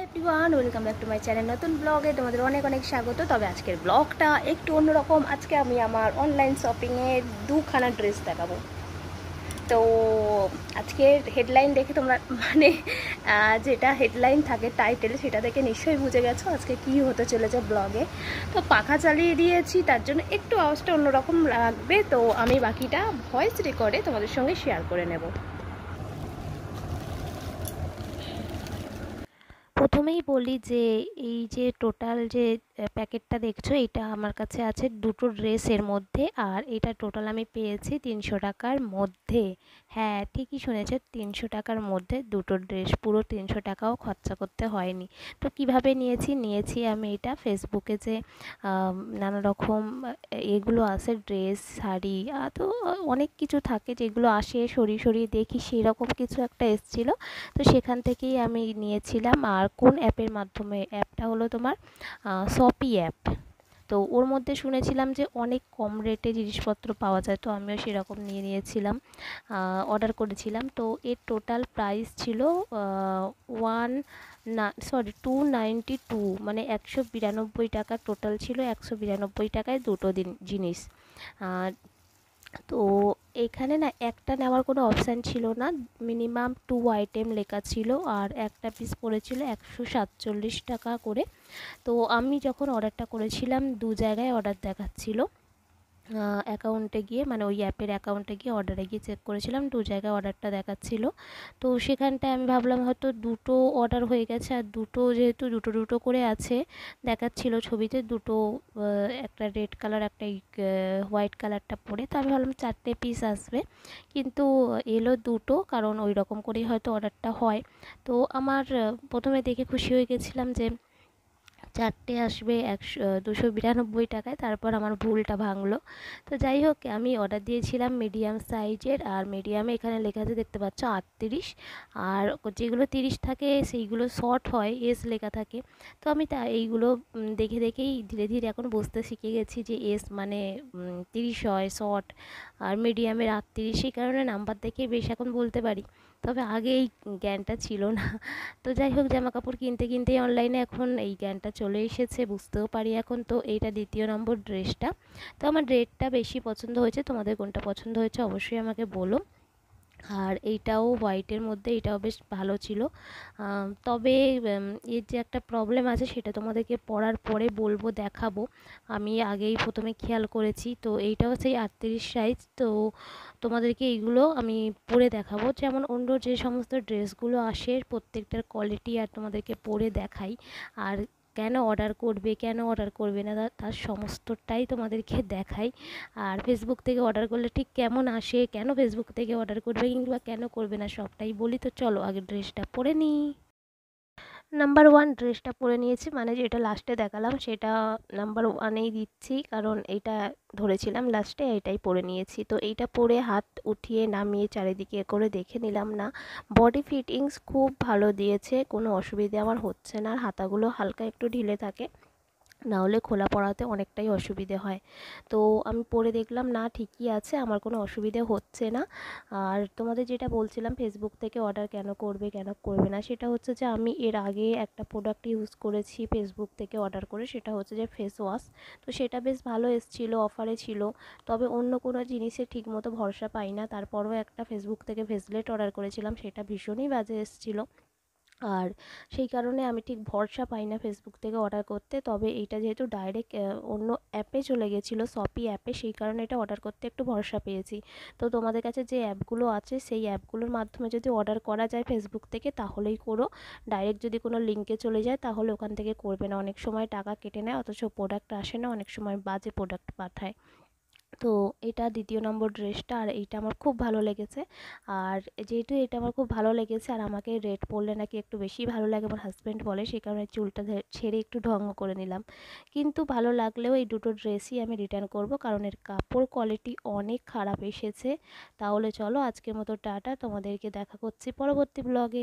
Everyone, welcome back to my channel. নতুন ব্লগে তোমাদের অনেক অনেক স্বাগত। তবে আজকের ব্লগটা একটু অন্যরকম। আজকে আমি আমার অনলাইন শপিংয়ের দুখানা ড্রেস দেখাবো। তো আজকের হেডলাইন দেখে তোমরা যেটা হেডলাইন থাকে টাইটেল, সেটা দেখে নিশ্চয়ই বুঝে গেছো আজকে কি হতে চলেছে ব্লগে। তো পাখা চালিয়ে দিয়েছি, তার জন্য একটু আওয়াজটা অন্যরকম লাগবে। তো আমি বাকিটা ভয়েস রেকর্ডে তোমাদের সঙ্গে শেয়ার করে নেব। প্রথমেই বলি যে এই যে টোটাল যে প্যাকেটটা দেখছো, এটা আমার কাছে আছে দুটো ড্রেসের মধ্যে, আর এটা টোটাল আমি পেয়েছি 300 টাকার মধ্যে। হ্যাঁ, ঠিকই শুনেছো, 300 টাকার মধ্যে দুটো ড্রেস, পুরো 300 টাকাও খরচা করতে হয়নি। তো কিভাবে নিয়েছি আমি এটা ফেসবুকে যে নানা রকম এগুলো আছে, ড্রেস, শাড়ি, তো অনেক কিছু থাকে যেগুলো আসে সরিয়ে সরিয়ে দেখি, সেই রকম কিছু একটা এসেছিলো। তো সেখান থেকেই আমি নিয়েছিলাম। আর কোন অ্যাপের মাধ্যমে? অ্যাপটা হলো তোমার শপি অ্যাপ। তো ওর মধ্যে শুনেছিলাম যে অনেক কম রেটে জিনিসপত্র পাওয়া যায়, তো আমিও সেরকম নিয়েছিলাম, অর্ডার করেছিলাম। তো এর টোটাল প্রাইস ছিল 292, মানে 192 টাকা টোটাল ছিল। 192 টাকায় দুটো জিনিস। তো এখানে না একটা নেওয়ার কোনো অপশান ছিল না, মিনিমাম 2 আইটেম লেখা ছিল, আর একটা পিস পড়েছিল 147 টাকা করে। তো আমি যখন অর্ডারটা করেছিলাম, দু জায়গায় অর্ডার দেখাচ্ছিল। অ্যাকাউন্টে গিয়ে, মানে ওই অ্যাপের অ্যাকাউন্টে গিয়ে অর্ডারে গিয়ে চেক করেছিলাম, দু জায়গায় অর্ডারটা দেখাচ্ছিল। তো সেখানটায় আমি ভাবলাম হয়তো দুটো অর্ডার হয়ে গেছে, আর দুটো যেহেতু দুটো করে আছে দেখাচ্ছিল ছবিতে, দুটো একটা রেড কালার, একটা হোয়াইট কালারটা পরে। তো আমি ভাবলাম 4টে পিস আসবে, কিন্তু এলো দুটো, কারণ ওই রকম করেই হয়তো অর্ডারটা হয়। তো আমার প্রথমে দেখে খুশি হয়ে গেছিলাম যে 4টে আসবে 292 টাকায়। তারপর আমার ভুলটা ভাঙলো। তো যাই হোক, আমি অর্ডার দিয়েছিলাম মিডিয়াম সাইজের, আর মিডিয়ামে এখানে লেখা আছে, দেখতে পাচ্ছ 38, আর যেগুলো 30 থাকে সেইগুলো শর্ট হয়, এস লেখা থাকে। তো আমি এইগুলো দেখেই ধীরে ধীরে এখন বুঝতে শিখে গেছি যে এস মানে 30 হয় শর্ট, আর মিডিয়ামের 38, সেই কারণে নাম্বার দেখে বেশ এখন বলতে পারি। তবে আগে এই জ্ঞানটা ছিল না। তো যাই হোক, জামা কাপড় কিনতেই অনলাইনে এখন এই জ্ঞানটা চলে এসেছে, বুঝতেও পারি এখন। তো এইটা দ্বিতীয় নম্বর ড্রেসটা। তো আমার রেডটা বেশি পছন্দ হয়েছে, তোমাদের কোনটা পছন্দ হয়েছে অবশ্যই আমাকে বলো। আর এইটাও হোয়াইটের মধ্যে, এটাও বেশ ভালো ছিল। তবে এর যে একটা প্রবলেম আছে, সেটা তোমাদেরকে পরার পরে বলবো, দেখাবো। আমি আগেই প্রথমে খেয়াল করেছি। তো এইটাও সেই 38 সাইজ। তো তোমাদেরকে এইগুলো আমি পরে দেখাবো, যেমন অন্য যে সমস্ত ড্রেসগুলো আসে প্রত্যেকটার কোয়ালিটি আর তোমাদেরকে পরে দেখাই। আর কেন অর্ডার করবে না, তার সমস্তটাই তোমাদেরকে দেখাই। আর ফেসবুক থেকে অর্ডার করলে ঠিক কেমন আসে, কেন ফেসবুক থেকে অর্ডার করবে কিংবা কেন করবে না, সবটাই বলি। তো চলো আগে ড্রেসটা পরে নিই। নাম্বার 1 ড্রেসটা পরে নিয়েছি, মানে যেটা লাস্টে দেখালাম সেটা নাম্বার 1এই দিচ্ছি, কারণ এইটা ধরেছিলাম লাস্টে, এটাই পরে নিয়েছি। তো এইটা পরে হাত উঠিয়ে নামিয়ে চারিদিকে করে দেখে নিলাম, না বডি ফিটিংস খুব ভালো দিয়েছে, কোনো অসুবিধে আমার হচ্ছে না। আর হাতাগুলো হালকা একটু ঢিলে থাকে, না হলে খোলা পরাতে অনেকটাই অসুবিধে হয়। তো আমি পরে দেখলাম, না ঠিকই আছে, আমার কোনো অসুবিধে হচ্ছে না। আর তোমাদের যেটা বলছিলাম ফেসবুক থেকে অর্ডার কেন করবে না, সেটা হচ্ছে যে আমি এর আগে একটা প্রোডাক্ট ইউজ করেছি ফেসবুক থেকে অর্ডার করে, সেটা হচ্ছে যে ফেস ওয়াশ। তো সেটা বেশ ভালো এসেছিলো, অফারে ছিল। তবে অন্য কোনো জিনিসে ঠিকমতো ভরসা পাই না। তারপরও একটা ফেসবুক থেকে ফেসলেট অর্ডার করেছিলাম, সেটা ভীষণই বাজে এসেছিলো। আর সেই কারণে আমি ঠিক ভরসা পাই না ফেসবুক থেকে অর্ডার করতে। তবে এইটা যেহেতু ডাইরেক্ট অন্য অ্যাপে চলে গেছিলো, শপি অ্যাপে, সেই কারণে এটা অর্ডার করতে একটু ভরসা পেয়েছি। তো তোমাদের কাছে যে অ্যাপগুলো আছে, সেই অ্যাপগুলোর মাধ্যমে যদি অর্ডার করা যায় ফেসবুক থেকে, তাহলেই করো। ডাইরেক্ট যদি কোনো লিঙ্কে চলে যায়, তাহলে ওখান থেকে করবে না। অনেক সময় টাকা কেটে নেয়, অথচ প্রোডাক্ট আসে না, অনেক সময় বাজে প্রোডাক্ট পাঠায়। তো এটা দ্বিতীয় নম্বর ড্রেসটা, আর এইটা আমার খুব ভালো লেগেছে। আর যেহেতু এটা আমার খুব ভালো লেগেছে, আর আমাকে রেড পরলে নাকি একটু বেশি ভালো লাগে, আমার হাজব্যান্ড বলে, সেই কারণে চুলটা ছেড়ে একটু ঢঙ্গ করে নিলাম। কিন্তু ভালো লাগলেও এই দুটো ড্রেসই আমি রিটার্ন করব, কারণ এর কাপড় কোয়ালিটি অনেক খারাপ এসেছে। তাহলে চলো আজকের মতো টাটা, তোমাদেরকে দেখা করছি পরবর্তী ব্লগে।